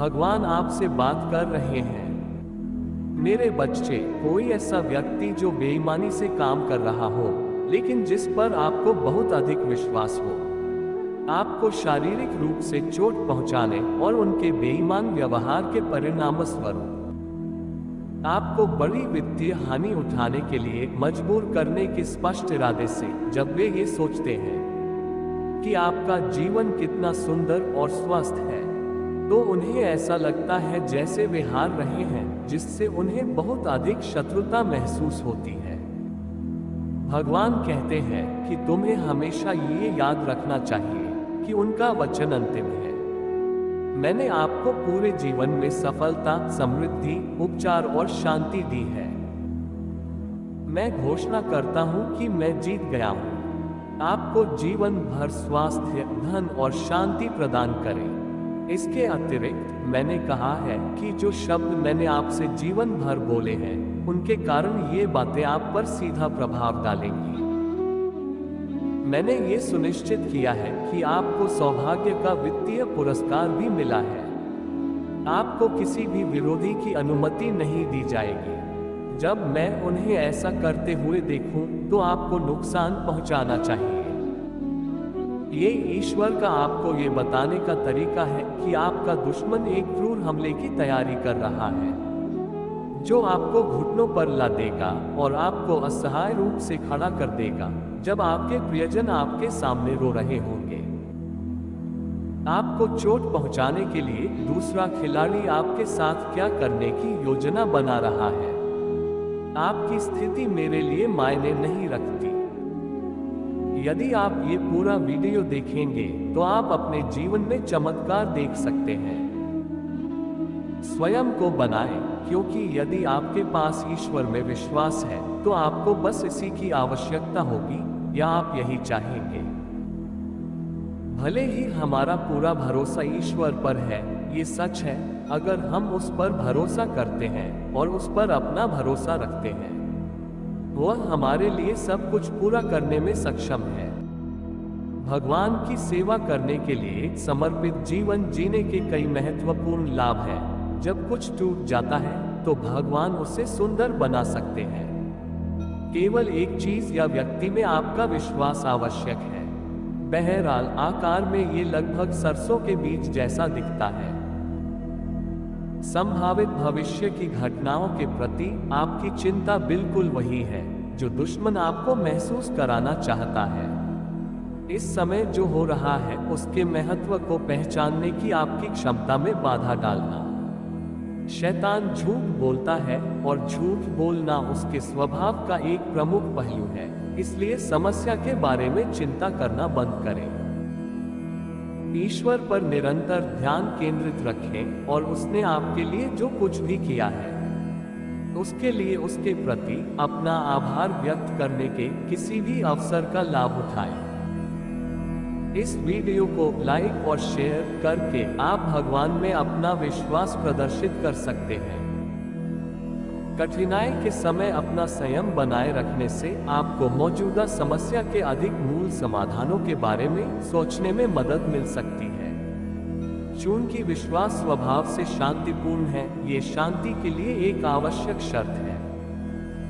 भगवान आपसे बात कर रहे हैं। मेरे बच्चे, कोई ऐसा व्यक्ति जो बेईमानी से काम कर रहा हो, लेकिन जिस पर आपको बहुत अधिक विश्वास हो, आपको शारीरिक रूप से चोट पहुंचाने और उनके बेईमान व्यवहार के परिणामस्वरूप आपको बड़ी वित्तीय हानि उठाने के लिए मजबूर करने के स्पष्ट इरादे से, जब वे ये सोचते हैं कि आपका जीवन कितना सुंदर और स्वस्थ है, तो उन्हें ऐसा लगता है जैसे वे हार रहे हैं, जिससे उन्हें बहुत अधिक शत्रुता महसूस होती है। भगवान कहते हैं कि तुम्हें हमेशा ये याद रखना चाहिए कि उनका वचन अंतिम है। मैंने आपको पूरे जीवन में सफलता, समृद्धि, उपचार और शांति दी है। मैं घोषणा करता हूं कि मैं जीत गया हूं। आपको जीवन भर स्वास्थ्य, धन और शांति प्रदान करें। इसके अतिरिक्त मैंने कहा है कि जो शब्द मैंने आपसे जीवन भर बोले हैं, उनके कारण ये बातें आप पर सीधा प्रभाव डालेंगी। मैंने ये सुनिश्चित किया है कि आपको सौभाग्य का वित्तीय पुरस्कार भी मिला है। आपको किसी भी विरोधी की अनुमति नहीं दी जाएगी। जब मैं उन्हें ऐसा करते हुए देखूं, तो आपको नुकसान पहुंचाना चाहिए। ये ईश्वर का आपको ये बताने का तरीका है कि आपका दुश्मन एक क्रूर हमले की तैयारी कर रहा है, जो आपको घुटनों पर ला देगा और आपको असहाय रूप से खड़ा कर देगा जब आपके प्रियजन आपके सामने रो रहे होंगे। आपको चोट पहुंचाने के लिए दूसरा खिलाड़ी आपके साथ क्या करने की योजना बना रहा है, आपकी स्थिति मेरे लिए मायने नहीं रखती। यदि आप ये पूरा वीडियो देखेंगे, तो आप अपने जीवन में चमत्कार देख सकते हैं। स्वयं को बनाएं, क्योंकि यदि आपके पास ईश्वर में विश्वास है, तो आपको बस इसी की आवश्यकता होगी, या आप यही चाहेंगे। भले ही हमारा पूरा भरोसा ईश्वर पर है, ये सच है, अगर हम उस पर भरोसा करते हैं और उस पर अपना भरोसा रखते हैं, वह हमारे लिए सब कुछ पूरा करने में सक्षम है। भगवान की सेवा करने के लिए समर्पित जीवन जीने के कई महत्वपूर्ण लाभ हैं। जब कुछ टूट जाता है, तो भगवान उसे सुंदर बना सकते हैं। केवल एक चीज या व्यक्ति में आपका विश्वास आवश्यक है। बहरहाल, आकार में ये लगभग सरसों के बीज जैसा दिखता है। संभावित भविष्य की घटनाओं के प्रति आपकी चिंता बिल्कुल वही है जो दुश्मन आपको महसूस कराना चाहता है। इस समय जो हो रहा है, उसके महत्व को पहचानने की आपकी क्षमता में बाधा डालना। शैतान झूठ बोलता है, और झूठ बोलना उसके स्वभाव का एक प्रमुख पहलू है। इसलिए समस्या के बारे में चिंता करना बंद करें। ईश्वर पर निरंतर ध्यान केंद्रित रखें, और उसने आपके लिए जो कुछ भी किया है, उसके लिए उसके प्रति अपना आभार व्यक्त करने के किसी भी अवसर का लाभ उठाएं। इस वीडियो को लाइक और शेयर करके आप भगवान में अपना विश्वास प्रदर्शित कर सकते हैं। कठिनाई के समय अपना संयम बनाए रखने से आपको मौजूदा समस्या के अधिक मूल समाधानों के बारे में सोचने में मदद मिल सकती है। चूंकि विश्वास स्वभाव से शांतिपूर्ण है, ये शांति के लिए एक आवश्यक शर्त है।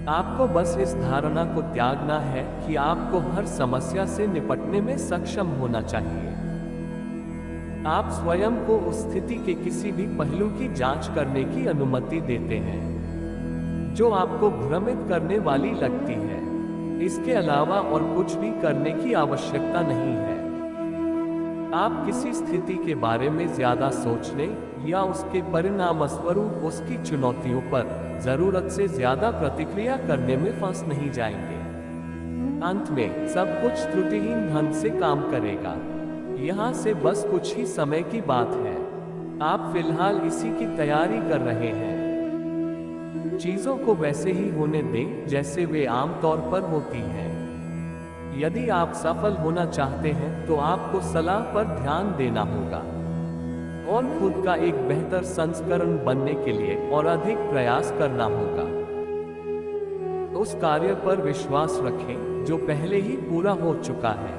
आपको बस इस धारणा को त्यागना है कि आपको हर समस्या से निपटने में सक्षम होना चाहिए। आप स्वयं को उस स्थिति के किसी भी पहलू की जांच करने की अनुमति देते हैं जो आपको भ्रमित करने वाली लगती है। इसके अलावा और कुछ भी करने की आवश्यकता नहीं है। आप किसी स्थिति के बारे में ज्यादा सोचने या उसके परिणामस्वरूप उसकी चुनौतियों पर जरूरत से ज्यादा प्रतिक्रिया करने में फंस नहीं जाएंगे। अंत में सब कुछ त्रुटिहीन ढंग से काम करेगा। यहाँ से बस कुछ ही समय की बात है। आप फिलहाल इसी की तैयारी कर रहे हैं। चीजों को वैसे ही होने दें जैसे वे आमतौर पर होती हैं। यदि आप सफल होना चाहते हैं, तो आपको सलाह पर ध्यान देना होगा और खुद का एक बेहतर संस्करण बनने के लिए और अधिक प्रयास करना होगा। उस कार्य पर विश्वास रखें जो पहले ही पूरा हो चुका है।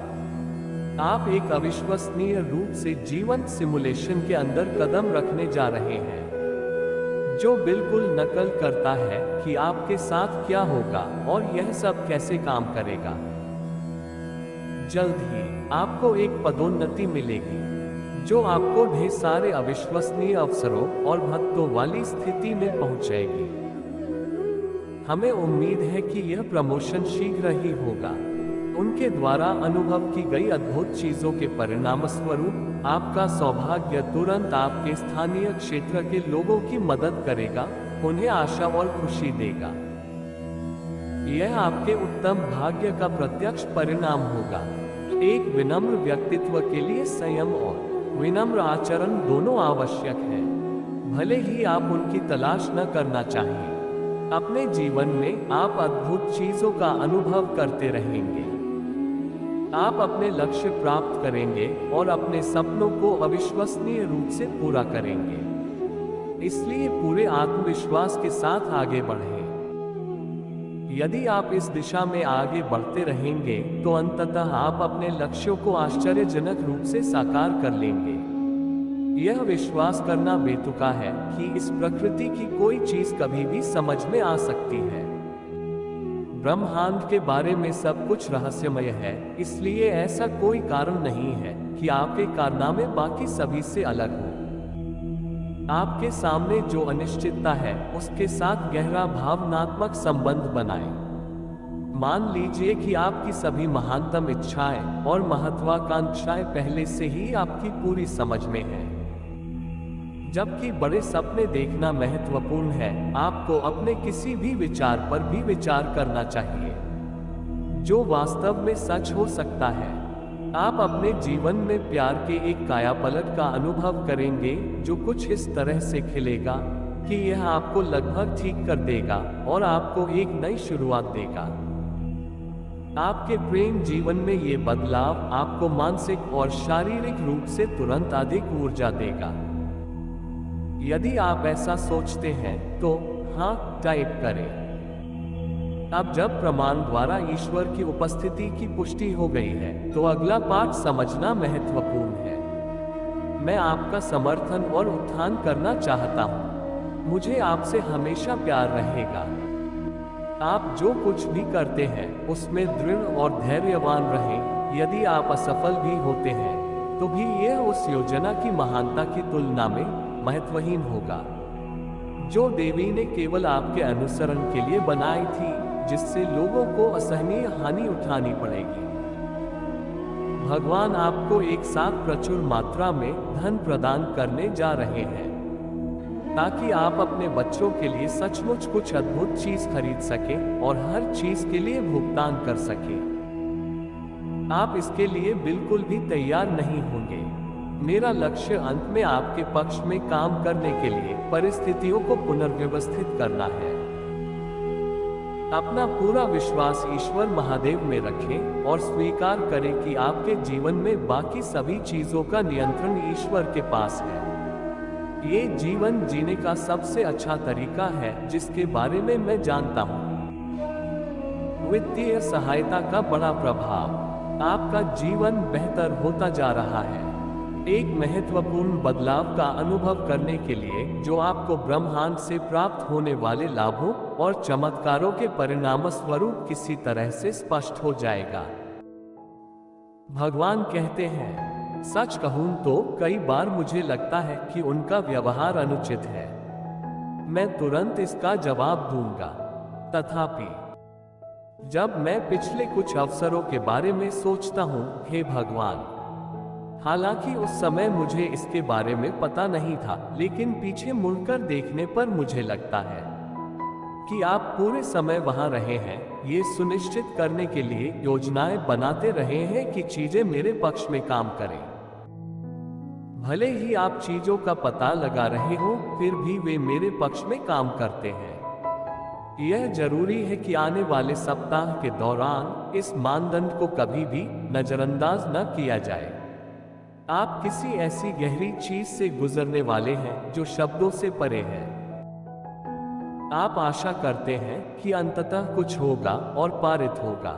आप एक अविश्वसनीय रूप से जीवंत सिमुलेशन के अंदर कदम रखने जा रहे हैं, जो बिल्कुल नकल करता है कि आपके साथ क्या होगा और यह सब कैसे काम करेगा। जल्द ही आपको एक पदोन्नति मिलेगी, जो आपको ढेर सारे अविश्वसनीय अवसरों और भत्तों वाली स्थिति में पहुंचाएगी। हमें उम्मीद है कि यह प्रमोशन शीघ्र ही होगा। उनके द्वारा अनुभव की गई अद्भुत चीजों के परिणाम स्वरूप आपका सौभाग्य तुरंत आपके स्थानीय क्षेत्र के लोगों की मदद करेगा, उन्हें आशा और खुशी देगा। यह आपके उत्तम भाग्य का प्रत्यक्ष परिणाम होगा। एक विनम्र व्यक्तित्व के लिए संयम और विनम्र आचरण दोनों आवश्यक है, भले ही आप उनकी तलाश न करना चाहिए। अपने जीवन में आप अद्भुत चीजों का अनुभव करते रहेंगे। आप अपने लक्ष्य प्राप्त करेंगे और अपने सपनों को अविश्वसनीय रूप से पूरा करेंगे। इसलिए पूरे आत्मविश्वास के साथ आगे बढ़ें। यदि आप इस दिशा में आगे बढ़ते रहेंगे तो अंततः आप अपने लक्ष्यों को आश्चर्यजनक रूप से साकार कर लेंगे। यह विश्वास करना बेतुका है कि इस प्रकृति की कोई चीज कभी भी समझ में आ सकती है। ब्रह्मांड के बारे में सब कुछ रहस्यमय है, इसलिए ऐसा कोई कारण नहीं है कि आपके कारनामे बाकी सभी से अलग हो। आपके सामने जो अनिश्चितता है उसके साथ गहरा भावनात्मक संबंध बनाएं। मान लीजिए कि आपकी सभी महानतम इच्छाएं और महत्वाकांक्षाएं पहले से ही आपकी पूरी समझ में हैं। जबकि बड़े सपने देखना महत्वपूर्ण है, आपको अपने किसी भी विचार पर भी विचार करना चाहिए जो वास्तव में सच हो सकता है। आप अपने जीवन में प्यार के एक कायापलट का अनुभव करेंगे जो कुछ इस तरह से खिलेगा कि यह आपको लगभग ठीक कर देगा और आपको एक नई शुरुआत देगा। आपके प्रेम जीवन में ये बदलाव आपको मानसिक और शारीरिक रूप से तुरंत अधिक ऊर्जा देगा। यदि आप ऐसा सोचते हैं तो हाँ टाइप करें। अब जब प्रमाण द्वारा ईश्वर की उपस्थिति की पुष्टि हो गई है तो अगला पाठ समझना महत्वपूर्ण है। मैं आपका समर्थन और उत्थान करना चाहता हूँ। मुझे आपसे हमेशा प्यार रहेगा। आप जो कुछ भी करते हैं उसमें दृढ़ और धैर्यवान रहें। यदि आप असफल भी होते हैं तो भी यह उस योजना की महानता की तुलना में महत्वहीन होगा जो देवी ने केवल आपके अनुसरण के लिए बनाई थी, जिससे लोगों को असहनीय हानि उठानी पड़ेगी। भगवान आपको एक साथ प्रचुर मात्रा में धन प्रदान करने जा रहे हैं ताकि आप अपने बच्चों के लिए सचमुच कुछ अद्भुत चीज खरीद सकें और हर चीज के लिए भुगतान कर सकें। आप इसके लिए बिल्कुल भी तैयार नहीं होंगे। मेरा लक्ष्य अंत में आपके पक्ष में काम करने के लिए परिस्थितियों को पुनर्व्यवस्थित करना है। अपना पूरा विश्वास ईश्वर महादेव में रखें और स्वीकार करें कि आपके जीवन में बाकी सभी चीजों का नियंत्रण ईश्वर के पास है। ये जीवन जीने का सबसे अच्छा तरीका है जिसके बारे में मैं जानता हूँ। वित्तीय सहायता का बड़ा प्रभाव। आपका जीवन बेहतर होता जा रहा है। एक महत्वपूर्ण बदलाव का अनुभव करने के लिए जो आपको ब्रह्मांड से प्राप्त होने वाले लाभों और चमत्कारों के परिणाम स्वरूप किसी तरह से स्पष्ट हो जाएगा। भगवान कहते हैं, सच कहूं तो कई बार मुझे लगता है कि उनका व्यवहार अनुचित है। मैं तुरंत इसका जवाब दूंगा। तथापि जब मैं पिछले कुछ अवसरों के बारे में सोचता हूं, हे भगवान, हालांकि उस समय मुझे इसके बारे में पता नहीं था, लेकिन पीछे मुड़कर देखने पर मुझे लगता है कि आप पूरे समय वहां रहे हैं, ये सुनिश्चित करने के लिए योजनाएं बनाते रहे हैं कि चीजें मेरे पक्ष में काम करें। भले ही आप चीजों का पता लगा रहे हो, फिर भी वे मेरे पक्ष में काम करते हैं। यह जरूरी है कि आने वाले सप्ताह के दौरान इस मानदंड को कभी भी नजरअंदाज न किया जाए। आप किसी ऐसी गहरी चीज से गुजरने वाले हैं जो शब्दों से परे है। आप आशा करते हैं कि अंततः कुछ होगा और पारित होगा।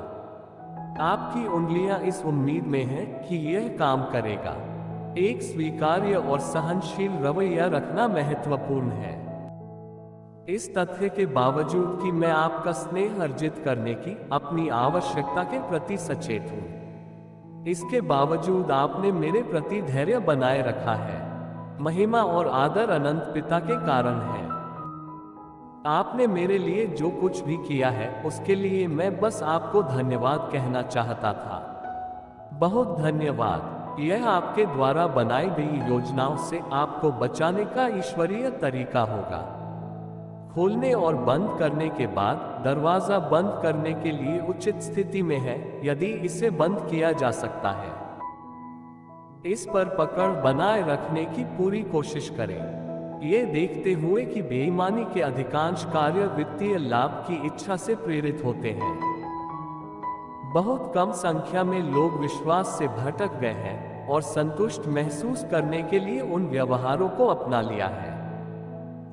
आपकी उंगलियां इस उम्मीद में हैं कि यह काम करेगा। एक स्वीकार्य और सहनशील रवैया रखना महत्वपूर्ण है। इस तथ्य के बावजूद कि मैं आपका स्नेह अर्जित करने की अपनी आवश्यकता के प्रति सचेत हूँ, इसके बावजूद आपने मेरे प्रति धैर्य बनाए रखा है। महिमा और आदर अनंत पिता के कारण है। आपने मेरे लिए जो कुछ भी किया है उसके लिए मैं बस आपको धन्यवाद कहना चाहता था। बहुत धन्यवाद। यह आपके द्वारा बनाई गई योजनाओं से आपको बचाने का ईश्वरीय तरीका होगा। खोलने और बंद करने के बाद दरवाजा बंद करने के लिए उचित स्थिति में है यदि इसे बंद किया जा सकता है। इस पर पकड़ बनाए रखने की पूरी कोशिश करें, ये देखते हुए कि बेईमानी के अधिकांश कार्य वित्तीय लाभ की इच्छा से प्रेरित होते हैं। बहुत कम संख्या में लोग विश्वास से भटक गए हैं और संतुष्ट महसूस करने के लिए उन व्यवहारों को अपना लिया है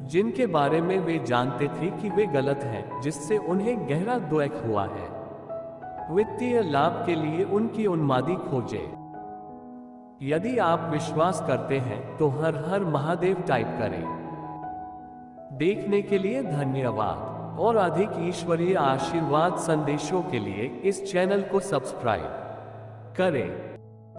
जिनके बारे में वे जानते थे कि वे गलत हैं, जिससे उन्हें गहरा दुख हुआ है। वित्तीय लाभ के लिए उनकी उन्मादी खोजें। यदि आप विश्वास करते हैं तो हर हर महादेव टाइप करें। देखने के लिए धन्यवाद और अधिक ईश्वरीय आशीर्वाद संदेशों के लिए इस चैनल को सब्सक्राइब करें।